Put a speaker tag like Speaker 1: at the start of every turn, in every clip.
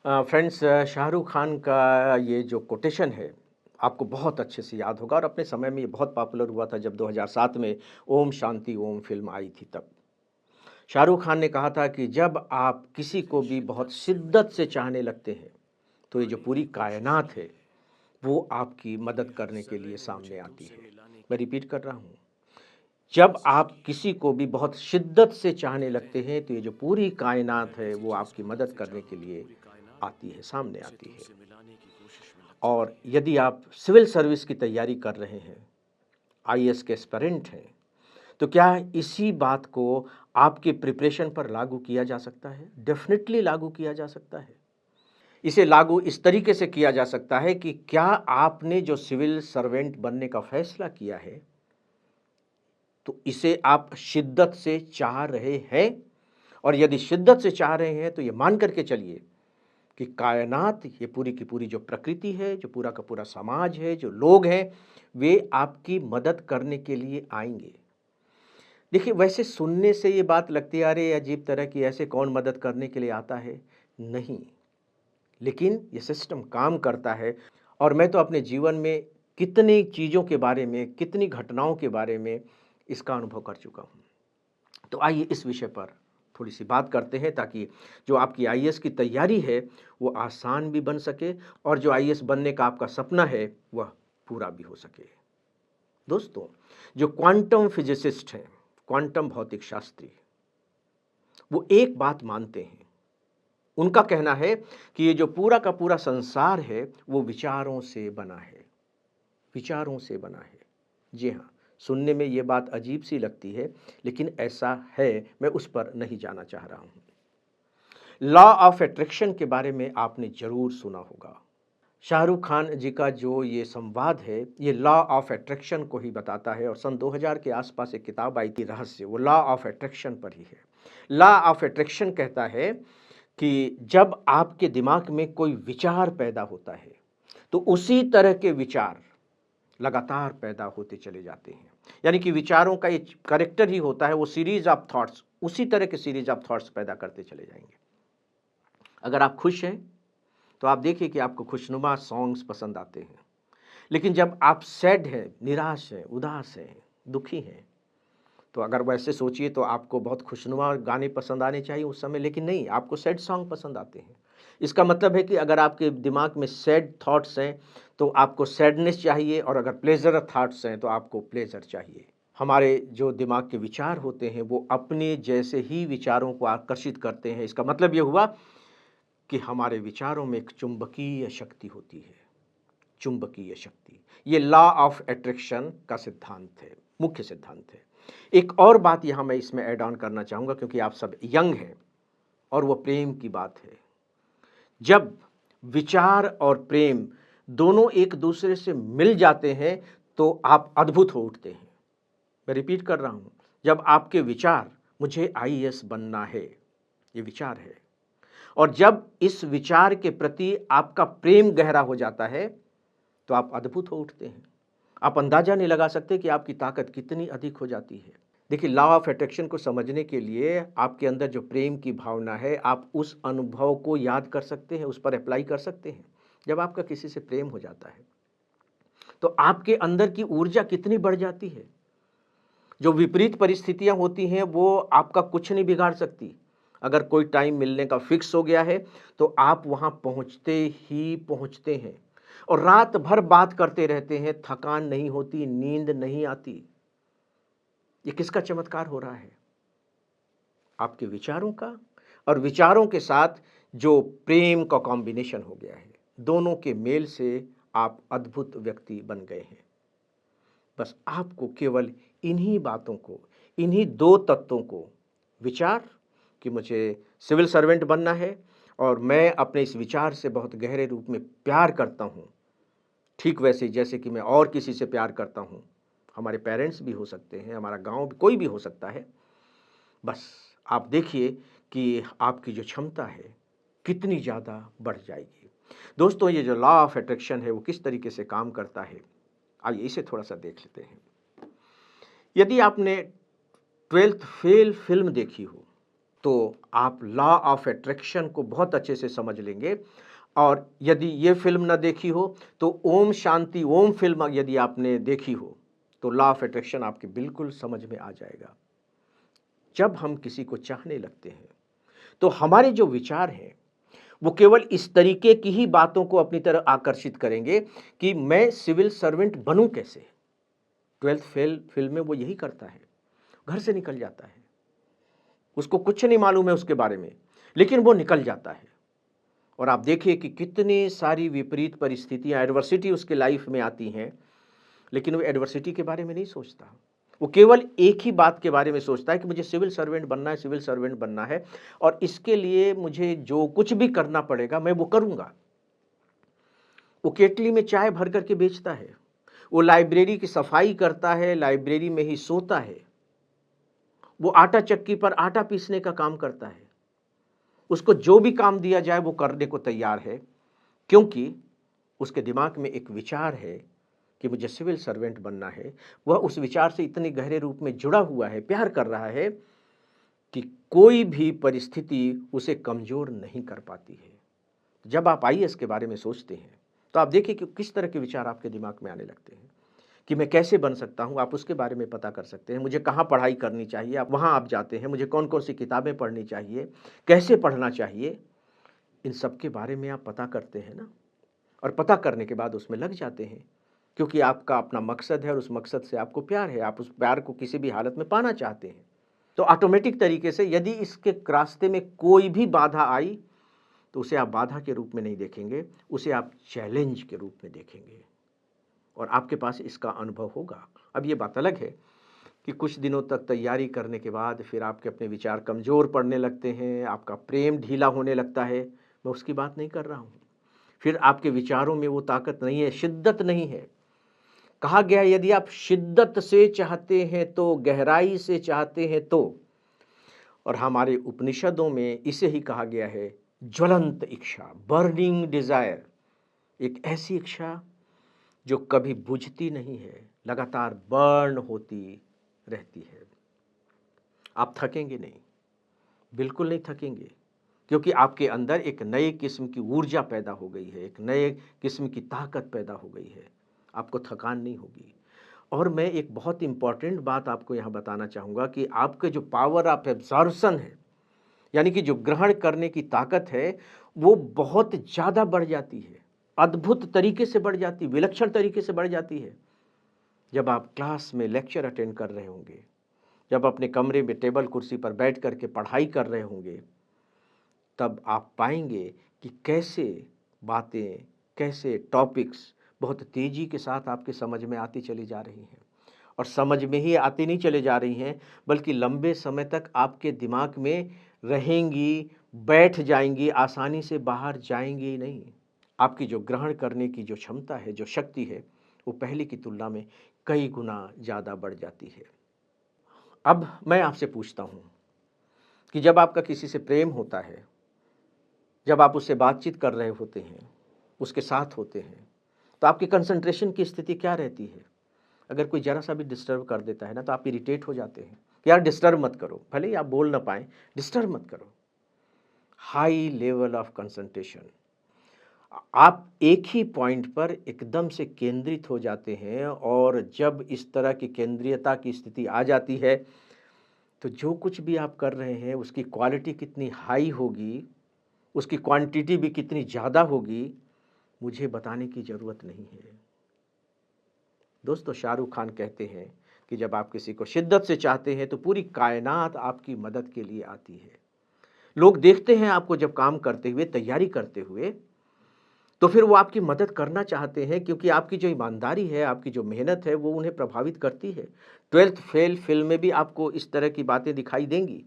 Speaker 1: Friends, Shahrukh Khan का ये जो कोटेशन है, आपको बहुत अच्छे से याद होगा और अपने समय में ये बहुत पॉपुलर हुआ था जब 2007 में ओम शांति ओम फ़िल्म आई थी तब। शाहरुख खान ने कहा था कि जब आप किसी को भी बहुत शिद्दत से चाहने लगते हैं, तो ये जो पूरी कायनात है, वो आपकी मदद करने के लिए सामने आती है। मैं रिपीट कर रहा हूँ, जब आप किसी को भी बहुत शिद्दत से चाहने लगते हैं, तो ये जो पूरी कायनात है, वो आपकी मदद करने के लिए आती है, सामने आती है। और यदि आप सिविल सर्विस की तैयारी कर रहे हैं, आईएएस के एस्पिरेंट हैं, तो क्या इसी बात को आपके प्रिपरेशन पर लागू किया जा सकता है? डेफ़िनिटली लागू किया जा सकता है। इसे लागू इस तरीके से किया जा सकता है कि क्या आपने जो सिविल सर्वेंट बनने का फ़ैसला किया है, तो इसे आप शिद्दत से चाह रहे हैं? और यदि शिद्दत से चाह रहे हैं, तो ये मान कर के चलिए कि कायनात, ये पूरी की पूरी जो प्रकृति है, जो पूरा का पूरा समाज है, जो लोग हैं, वे आपकी मदद करने के लिए आएँगे। देखिए, वैसे सुनने से ये बात लगती है, अरे अजीब तरह की, ऐसे कौन मदद करने के लिए आता है? नहीं, लेकिन ये सिस्टम काम करता है और मैं तो अपने जीवन में कितनी चीज़ों के बारे में, कितनी घटनाओं के बारे में इसका अनुभव कर चुका हूँ। तो आइए इस विषय पर थोड़ी-सी बात करते हैं ताकि जो आपकी आईएएस की तैयारी है, वो आसान भी बन सके और जो आईएएस बनने का आपका सपना है, वह पूरा भी हो सके। दोस्तों, जो क्वांटम फिज़िसिस्ट हैं, क्वांटम भौतिक शास्त्री, वो एक बात मानते हैं। उनका कहना है कि ये जो पूरा का पूरा संसार है, वो विचारों से बना है, विचारों से बना है। जी हाँ, सुनने में ये बात अजीब-सी लगती है, लेकिन ऐसा है, मैं उस पर नहीं जाना चाह रहा हूँ। लॉ ऑफ अट्रैक्शन के बारे में आपने ज़रूर सुना होगा। शाहरुख खान जी का जो ये संवाद है, ये लॉ ऑफ अट्रैक्शन को ही बताता है और सन 2000 के आसपास एक किताब आई थी रहस्य, वो लॉ ऑफ अट्रैक्शन पर ही है। लॉ ऑफ अट्रैक्शन कहता है कि जब आपके दिमाग में कोई विचार पैदा होता है, तो उसी तरह के विचार लगातार पैदा होते चले जाते हैं। यानी कि विचारों का एक कैरेक्टर ही होता है, वो सीरीज़ ऑफ थॉट्स, उसी तरह के सीरीज़ ऑफ थॉट्स पैदा करते चले जाएँगे। अगर आप खुश हैं, तो आप देखिए कि आपको खुशनुमा सॉन्ग्स पसंद आते हैं। लेकिन जब आप सैड हैं, निराश हैं, उदास हैं, दुखी हैं, तो अगर वैसे सोचिए तो आपको बहुत खुशनुमा गाने पसंद आने चाहिए उस समय, लेकिन नहीं, आपको सैड सॉन्ग पसंद आते हैं। इसका मतलब है कि अगर आपके दिमाग में सैड थॉट्स हैं, तो आपको सैडनेस चाहिए और अगर प्लेज़र थॉट्स हैं, तो आपको प्लेज़र चाहिए। हमारे जो दिमाग के विचार होते हैं, वो अपने जैसे ही विचारों को आकर्षित करते हैं। इसका मतलब ये हुआ कि हमारे विचारों में एक चुंबकीय शक्ति होती है, चुंबकीय शक्ति। ये लॉ ऑफ अट्रैक्शन का सिद्धांत है, मुख्य सिद्धांत है। एक और बात यहाँ मैं इसमें ऐड ऑन करना चाहूँगा क्योंकि आप सब यंग हैं और वो प्रेम की बात है। जब विचार और प्रेम दोनों एक दूसरे से मिल जाते हैं, तो आप अद्भुत हो उठते हैं। मैं रिपीट कर रहा हूँ, जब आपके विचार, मुझे आईएएस बनना है, ये विचार है, और जब इस विचार के प्रति आपका प्रेम गहरा हो जाता है, तो आप अद्भुत हो उठते हैं। आप अंदाज़ा नहीं लगा सकते कि आपकी ताकत कितनी अधिक हो जाती है। देखिए, लॉ ऑफ अट्रैक्शन को समझने के लिए आपके अंदर जो प्रेम की भावना है, आप उस अनुभव को याद कर सकते हैं, उस पर अप्लाई कर सकते हैं। जब आपका किसी से प्रेम हो जाता है, तो आपके अंदर की ऊर्जा कितनी बढ़ जाती है। जो विपरीत परिस्थितियाँ होती हैं, वो आपका कुछ नहीं बिगाड़ सकती। अगर कोई टाइम मिलने का फिक्स हो गया है, तो आप वहाँ पहुँचते ही पहुँचते हैं और रात भर बात करते रहते हैं, थकान नहीं होती, नींद नहीं आती। ये किसका चमत्कार हो रहा है? आपके विचारों का, और विचारों के साथ जो प्रेम का कॉम्बिनेशन हो गया है। दोनों के मेल से आप अद्भुत व्यक्ति बन गए हैं। बस आपको केवल इन्हीं बातों को, इन्हीं 2 तत्वों को, विचार कि मुझे सिविल सर्वेंट बनना है और मैं अपने इस विचार से बहुत गहरे रूप में प्यार करता हूँ, ठीक वैसे ही जैसे कि मैं और किसी से प्यार करता हूँ। हमारे पेरेंट्स भी हो सकते हैं, हमारा गाँव भी, कोई भी हो सकता है। बस आप देखिए कि आपकी जो क्षमता है, कितनी ज़्यादा बढ़ जाएगी। दोस्तों, ये जो लॉ ऑफ अट्रैक्शन है, वो किस तरीके से काम करता है, आइए इसे थोड़ा-सा देख लेते हैं। यदि आपने 12th फेल फ़िल्म देखी हो, तो आप लॉ ऑफ अट्रैक्शन को बहुत अच्छे से समझ लेंगे। और यदि ये फ़िल्म ना देखी हो, तो ओम शांति ओम फ़िल्म यदि आपने देखी हो, तो लॉ ऑफ अट्रैक्शन आपके बिल्कुल समझ में आ जाएगा। जब हम किसी को चाहने लगते हैं, तो हमारे जो विचार हैं, वो केवल इस तरीके की ही बातों को अपनी तरफ आकर्षित करेंगे कि मैं सिविल सर्वेंट बनूँ कैसे? 12th फ़ेल फ़िल्म में वो यही करता है, घर से निकल जाता है। उसको कुछ नहीं मालूम है उसके बारे में, लेकिन वो निकल जाता है। और आप देखिए कि कितनी सारी विपरीत परिस्थितियाँ, एडवर्सिटी उसके लाइफ में आती हैं, लेकिन वो एडवर्सिटी के बारे में नहीं सोचता। वो केवल एक ही बात के बारे में सोचता है कि मुझे सिविल सर्वेंट बनना है, सिविल सर्वेंट बनना है, और इसके लिए मुझे जो कुछ भी करना पड़ेगा मैं वो करूँगा। वो केतली में चाय भर कर के बेचता है, वो लाइब्रेरी की सफाई करता है, लाइब्रेरी में ही सोता है, वो आटा चक्की पर आटा पीसने का काम करता है। उसको जो भी काम दिया जाए वो करने को तैयार है, क्योंकि उसके दिमाग में एक विचार है कि मुझे सिविल सर्वेंट बनना है। वह उस विचार से इतने गहरे रूप में जुड़ा हुआ है, प्यार कर रहा है कि कोई भी परिस्थिति उसे कमज़ोर नहीं कर पाती है। जब आप आईएएस के बारे में सोचते हैं, तो आप देखिए कि किस तरह के विचार आपके दिमाग में आने लगते हैं कि मैं कैसे बन सकता हूँ, आप उसके बारे में पता कर सकते हैं। मुझे कहाँ पढ़ाई करनी चाहिए, आप वहाँ आप जाते हैं। मुझे कौन-कौन सी किताबें पढ़नी चाहिए, कैसे पढ़ना चाहिए, इन सब के बारे में आप पता करते हैं ना, और पता करने के बाद उसमें लग जाते हैं, क्योंकि आपका अपना मकसद है और उस मकसद से आपको प्यार है, आप उस प्यार को किसी भी हालत में पाना चाहते हैं। तो ऑटोमेटिक तरीके से यदि इसके रास्ते में कोई भी बाधा आई, तो उसे आप बाधा के रूप में नहीं देखेंगे, उसे आप चैलेंज के रूप में देखेंगे, और आपके पास इसका अनुभव होगा। अब ये बात अलग है कि कुछ दिनों तक तैयारी करने के बाद फिर आपके अपने विचार कमज़ोर पड़ने लगते हैं, आपका प्रेम ढीला होने लगता है, मैं उसकी बात नहीं कर रहा हूँ। फिर आपके विचारों में वो ताकत नहीं है, शिद्दत नहीं है। कहा गया है, यदि आप शिद्दत से चाहते हैं तो, गहराई से चाहते हैं तो, और हमारे उपनिषदों में इसे ही कहा गया है ज्वलंत इच्छा, बर्निंग डिज़ायर, एक ऐसी इच्छा जो कभी बुझती नहीं है, लगातार बर्न होती रहती है। आप थकेंगे नहीं, बिल्कुल नहीं थकेंगे, क्योंकि आपके अंदर एक नए किस्म की ऊर्जा पैदा हो गई है, एक नए किस्म की ताकत पैदा हो गई है, आपको थकान नहीं होगी। और मैं एक बहुत इम्पॉर्टेंट बात आपको यहाँ बताना चाहूँगा कि आपके जो पावर ऑफ एब्जॉर्प्शन है, यानी कि जो ग्रहण करने की ताकत है, वो बहुत ज़्यादा बढ़ जाती है, अद्भुत तरीके से बढ़ जाती है, विलक्षण तरीके से बढ़ जाती है। जब आप क्लास में लेक्चर अटेंड कर रहे होंगे, जब अपने कमरे में टेबल कुर्सी पर बैठ कर के पढ़ाई कर रहे होंगे, तब आप पाएंगे कि कैसे बातें, कैसे टॉपिक्स बहुत तेज़ी के साथ आपके समझ में आती चली जा रही हैं, और समझ में ही आती नहीं चली जा रही हैं, बल्कि लंबे समय तक आपके दिमाग में रहेंगी, बैठ जाएंगी, आसानी से बाहर जाएंगी नहीं। आपकी जो ग्रहण करने की जो क्षमता है, जो शक्ति है, वो पहले की तुलना में कई गुना ज़्यादा बढ़ जाती है। अब मैं आपसे पूछता हूँ कि जब आपका किसी से प्रेम होता है, जब आप उससे बातचीत कर रहे होते हैं, उसके साथ होते हैं, तो आपकी कंसंट्रेशन की स्थिति क्या रहती है? अगर कोई ज़रा सा भी डिस्टर्ब कर देता है ना, तो आप इरिटेट हो जाते हैं कि यार डिस्टर्ब मत करो, भले ही आप बोल ना पाएँ, डिस्टर्ब मत करो। हाई लेवल ऑफ कंसंट्रेशन, आप एक ही पॉइंट पर एकदम से केंद्रित हो जाते हैं, और जब इस तरह की केंद्रीयता की स्थिति आ जाती है, तो जो कुछ भी आप कर रहे हैं उसकी क्वालिटी कितनी हाई होगी, उसकी क्वांटिटी भी कितनी ज़्यादा होगी, मुझे बताने की ज़रूरत नहीं है। दोस्तों, शाहरुख खान कहते हैं कि जब आप किसी को शिद्दत से चाहते हैं तो पूरी कायनात आपकी मदद के लिए आती है। लोग देखते हैं आपको जब काम करते हुए, तैयारी करते हुए, तो फिर वो आपकी मदद करना चाहते हैं, क्योंकि आपकी जो ईमानदारी है, आपकी जो मेहनत है, वो उन्हें प्रभावित करती है। 12th फेल फ़िल्म में भी आपको इस तरह की बातें दिखाई देंगी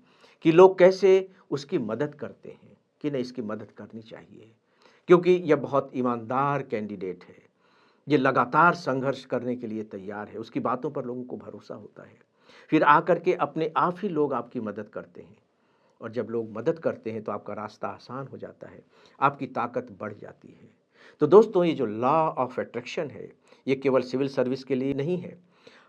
Speaker 1: कि लोग कैसे उसकी मदद करते हैं कि नहीं, इसकी मदद करनी चाहिए, क्योंकि यह बहुत ईमानदार कैंडिडेट है, ये लगातार संघर्ष करने के लिए तैयार है, उसकी बातों पर लोगों को भरोसा होता है। फिर आकर के अपने आप ही लोग आपकी मदद करते हैं, और जब लोग मदद करते हैं तो आपका रास्ता आसान हो जाता है, आपकी ताकत बढ़ जाती है। तो दोस्तों, ये जो लॉ ऑफ अट्रैक्शन है, ये केवल सिविल सर्विस के लिए नहीं है,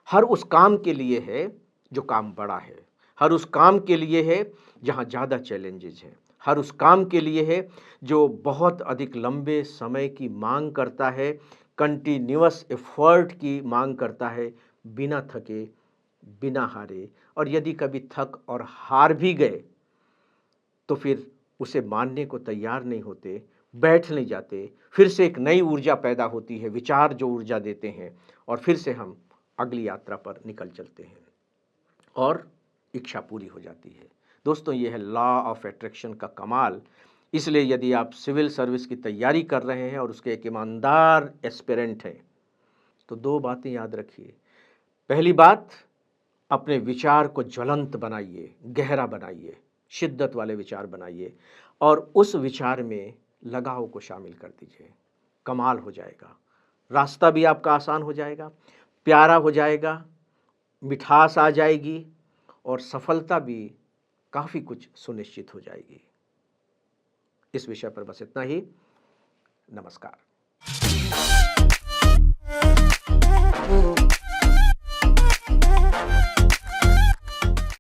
Speaker 1: हर उस काम के लिए है जो काम बड़ा है, हर उस काम के लिए है जहाँ ज़्यादा चैलेंजेज हैं, हर उस काम के लिए है जो बहुत अधिक लंबे समय की मांग करता है, कंटिन्यूअस एफर्ट की मांग करता है, बिना थके, बिना हारे। और यदि कभी थक और हार भी गए तो फिर उसे मानने को तैयार नहीं होते, बैठ नहीं जाते, फिर से एक नई ऊर्जा पैदा होती है, विचार जो ऊर्जा देते हैं, और फिर से हम अगली यात्रा पर निकल चलते हैं और इच्छा पूरी हो जाती है। दोस्तों, ये है लॉ ऑफ अट्रैक्शन का कमाल। इसलिए यदि आप सिविल सर्विस की तैयारी कर रहे हैं और उसके एक ईमानदार एस्पिरेंट हैं, तो 2 बातें याद रखिए। पहली बात, अपने विचार को ज्वलंत बनाइए, गहरा बनाइए, शिद्दत वाले विचार बनाइए और उस विचार में लगाव को शामिल कर दीजिए। कमाल हो जाएगा, रास्ता भी आपका आसान हो जाएगा, प्यारा हो जाएगा, मिठास आ जाएगी और सफलता भी काफ़ी कुछ सुनिश्चित हो जाएगी। इस विषय पर बस इतना ही। नमस्कार।